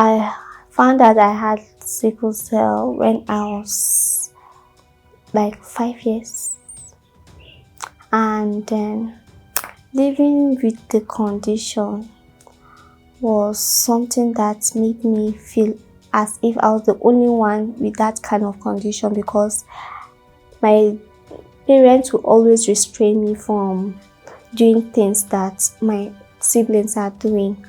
I found out I had sickle cell when I was like 5 years, and then living with the condition was something that made me feel as if I was the only one with that kind of condition, because my parents would always restrain me from doing things that my siblings are doing.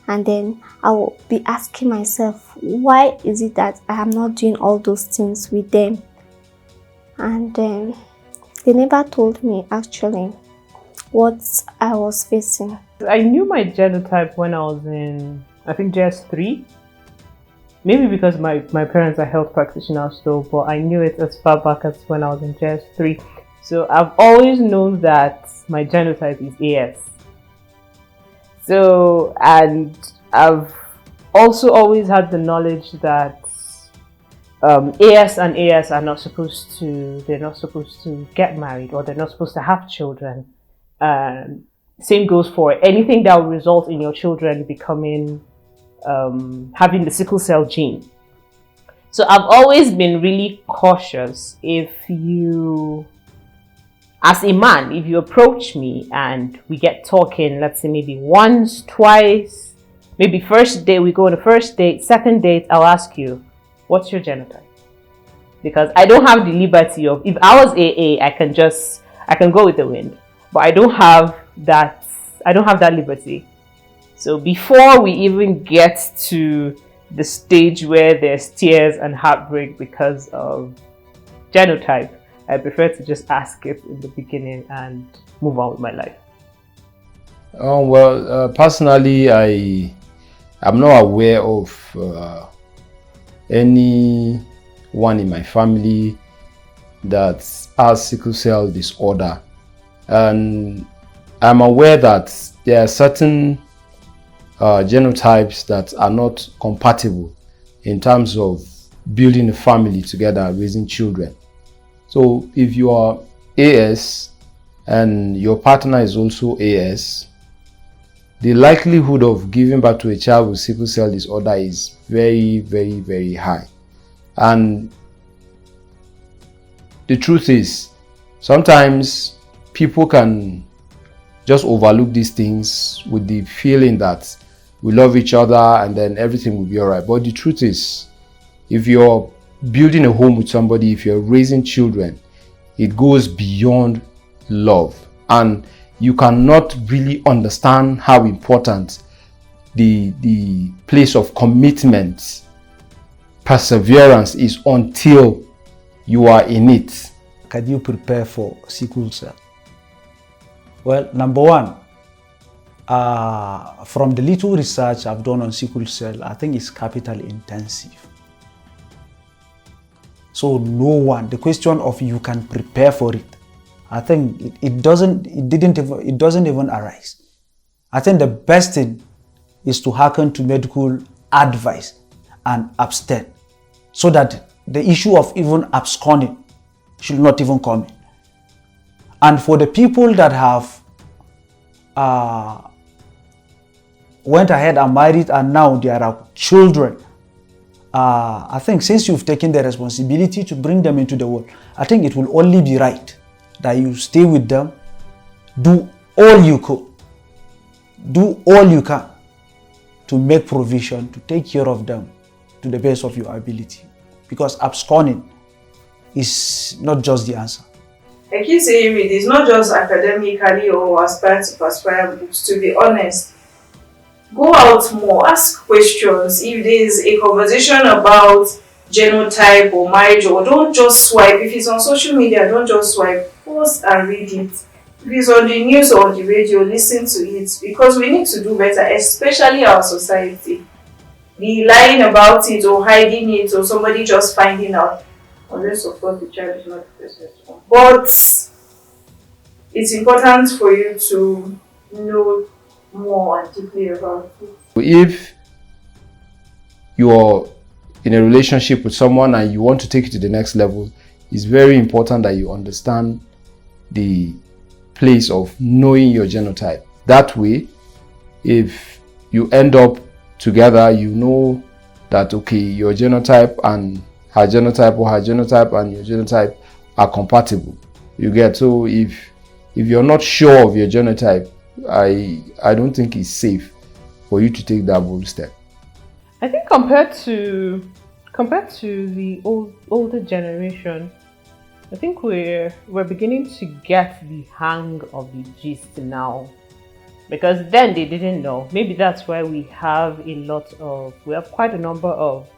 And then I will be asking myself, why is it that I am not doing all those things with them? And then they never told me actually what I was facing. I knew my genotype when I was in, I think, JS3. Maybe because my parents are health practitioners though, but I knew it as far back as when I was in JS3. So I've always known that my genotype is AS. So, and I've also always had the knowledge that AS and AS are not supposed to get married, or they're not supposed to have children. Same goes for anything that will result in your children becoming, having the sickle cell gene. So I've always been really cautious. If you, as a man, if you approach me and we get talking, let's say maybe once, twice, maybe first date, we go on a first date, second date, I'll ask you, what's your genotype? Because I don't have the liberty of, if I was AA, I can go with the wind, but I don't have that liberty. So before we even get to the stage where there's tears and heartbreak because of genotype, I prefer to just ask it in the beginning and move on with my life. Personally, I'm not aware of anyone in my family that has sickle cell disorder, and I'm aware that there are certain genotypes that are not compatible in terms of building a family together, raising children. So if you are AS and your partner is also AS, the likelihood of giving birth to a child with sickle cell disorder is very, very, very high. And the truth is, sometimes people can just overlook these things with the feeling that we love each other and then everything will be all right. But the truth is, if you're building a home with somebody, if you're raising children, it goes beyond love. And you cannot really understand how important the place of commitment, perseverance is until you are in it. Can you prepare for sickle cell? Well, number one, from the little research I've done on sickle cell, I think it's capital intensive. So the question of you can prepare for it, I think it doesn't even arise. I think the best thing is to hearken to medical advice and abstain, so that the issue of even absconding should not even come in. And for the people that have went ahead and married and now there are children, I think since you've taken the responsibility to bring them into the world, I think it will only be right that you stay with them, do all you could, do all you can to make provision to take care of them to the best of your ability, because absconding is not just the answer. I keep saying it is not just academically or aspire to perspire books. To be honest, go out more, ask questions. If there's a conversation about genotype or marriage, or don't just swipe. If it's on social media, don't just swipe. Pause and read it. If it's on the news or on the radio, listen to it, because we need to do better, especially our society. The lying about it or hiding it or somebody just finding out, unless of course the child is not the first one. But it's important for you to know more and deeply about it. If you're in a relationship with someone and you want to take it to the next level, it's very important that you understand the place of knowing your genotype. That way, if you end up together, you know that, okay, your genotype and her genotype, or her genotype and your genotype are compatible. You get? So if you're not sure of your genotype, I don't think it's safe for you to take that bold step. I think compared to the older generation, I think we're beginning to get the hang of the gist now, because then they didn't know. Maybe that's why we have quite a number of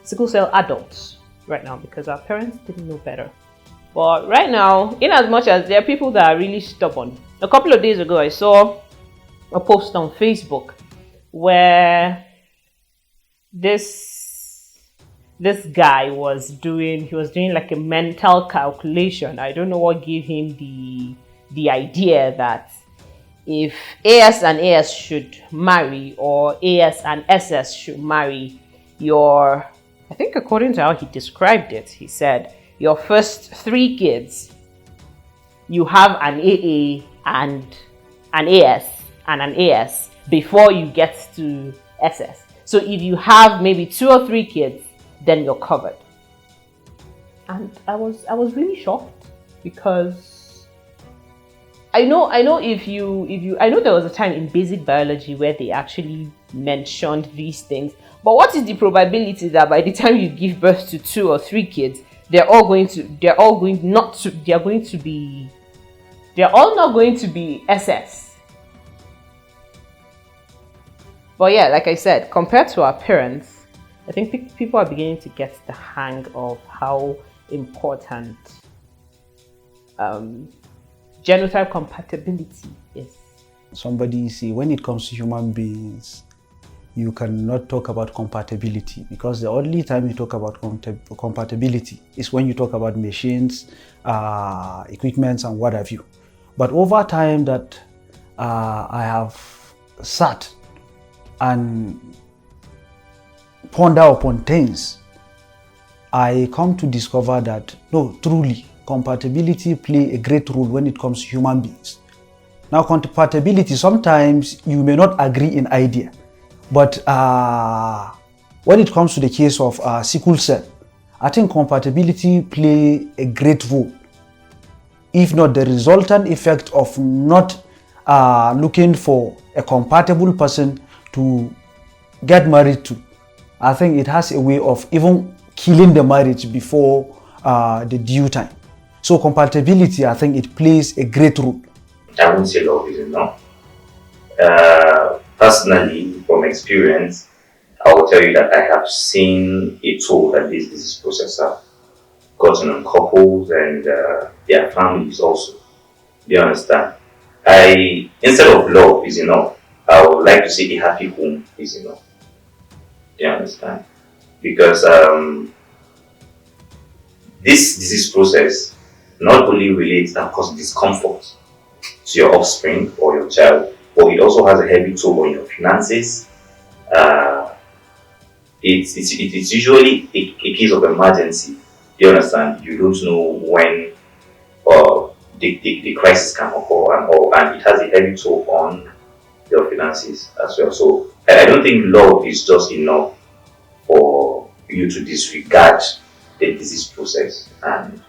sickle cell adults right now, because our parents didn't know better. But right now, in as much as there are people that are really stubborn, a couple of days ago I saw a post on Facebook where this guy was doing like a mental calculation. I don't know what gave him the idea that if AS and AS should marry, or AS and SS should marry, I think according to how he described it, he said your first 3 kids, you have an AA and an AS and an AS before you get to SS. So if you have maybe 2 or 3 kids, then you're covered. And I was really shocked, because I know I know there was a time in basic biology where they actually mentioned these things. But what is the probability that by the time you give birth to 2 or 3 kids, they're all not going to be SS? But yeah, like I said, compared to our parents, I think people are beginning to get the hang of how important genotype compatibility is. Somebody say, when it comes to human beings, you cannot talk about compatibility, because the only time you talk about compatibility is when you talk about machines, equipments, and what have you. But over time that I have sat and ponder upon things, I come to discover that no, truly, compatibility play a great role when it comes to human beings. Now, compatibility, sometimes you may not agree in idea, but when it comes to the case of sickle cell, I think compatibility play a great role. If not the resultant effect of not looking for a compatible person to get married to, I think it has a way of even killing the marriage before the due time. So compatibility, I think it plays a great role. I won't say love is enough. Personally, from experience, I will tell you that I have seen a toll that this disease process have gotten on couples and their families also. Do you understand? Instead of love is enough, I would like to say a happy home is enough. Do you understand? Because this disease process not only relates and causes discomfort to your offspring or your child, but it also has a heavy toll on your finances. It's usually a case of emergency. Do you understand? You don't know when the crisis can occur and it has a heavy toll on your finances as well. So I don't think love is just enough for you to disregard the disease process and